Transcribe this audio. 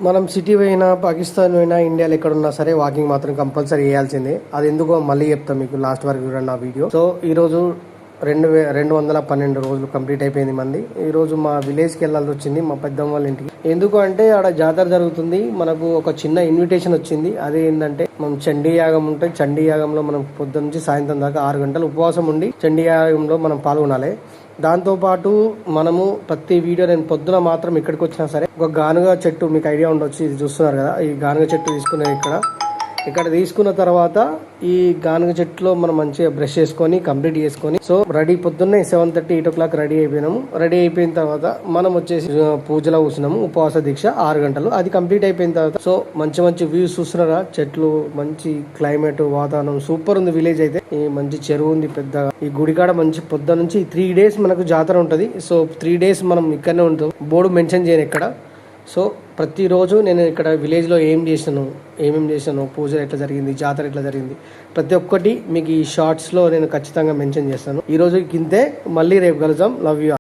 మనం సిటీ పోయినా, పాకిస్తాన్ పోయినా, ఇండియాలో ఎక్కడున్నా సరే వాకింగ్ మాత్రం కంపల్సరీ చేయాల్సిందే. అది ఎందుకో మళ్ళీ చెప్తాం మీకు, లాస్ట్ వరకు చూడండి ఆ వీడియో. సో ఈరోజు 212 రోజులు కంప్లీట్ అయిపోయింది మంది. ఈ రోజు మా విలేజ్కి వెళ్ళాల్సి వచ్చింది, మా పెద్దమ్మ వాళ్ళ ఇంటికి. ఎందుకు అంటే ఆడ జాతర జరుగుతుంది, మనకు ఒక చిన్న ఇన్విటేషన్ వచ్చింది. అదే ఏంటంటే మనం చండీ యాగం ఉంటుంది. చండీ యాగంలో మనం పొద్దున్న నుంచి సాయంత్రం దాకా 6 గంటలు ఉపవాసం ఉండి చండీ యాగంలో మనం పాల్గొనాలి. దాంతోపాటు మనము ప్రతి వీడియో, నేను పొద్దున మాత్రం ఇక్కడికి వచ్చినా సరే ఒక గానుగ చెట్టు, మీకు ఐడియా ఉండొచ్చు, ఇది చూస్తున్నారు కదా, ఈ గానుగ చెట్టు తీసుకున్నాను ఇక్కడ తీసుకున్న తర్వాత ఈ గానుగ చెట్టులో మనం మంచిగా బ్రష్ చేసుకొని కంప్లీట్ చేసుకొని, సో రెడీ పొద్దున్నే 7:30 8 o'clock రెడీ అయిపోయినాము. రెడీ అయిపోయిన తర్వాత మనం వచ్చేసి పూజలో కూర్చున్నాము, ఉపవాస దీక్ష 6 గంటలు. అది కంప్లీట్ అయిపోయిన తర్వాత సో మంచి మంచి వ్యూస్ చూస్తున్నారా, చెట్లు, మంచి క్లైమేట్, వాతావరణం సూపర్ ఉంది. విలేజ్ అయితే ఈ మంచి చెరువు ఉంది పెద్దగా. ఈ గుడికాడ మంచి పొద్దు నుంచి 3 days మనకు జాతర ఉంటది. సో 3 days మనం ఇక్కడనే ఉంటాం. బోర్డు మెన్షన్ చేయను ఇక్కడ. సో ప్రతిరోజు నేను ఇక్కడ విలేజ్లో ఏమేమి చేశాను, పూజ ఎట్లా జరిగింది, జాతర ఎట్లా జరిగింది, ప్రతి ఒక్కటి మీకు ఈ షార్ట్స్లో నేను ఖచ్చితంగా మెన్షన్ చేస్తాను. ఈరోజు ఇంతే, మళ్ళీ రేపు కలుద్దాం. Love you.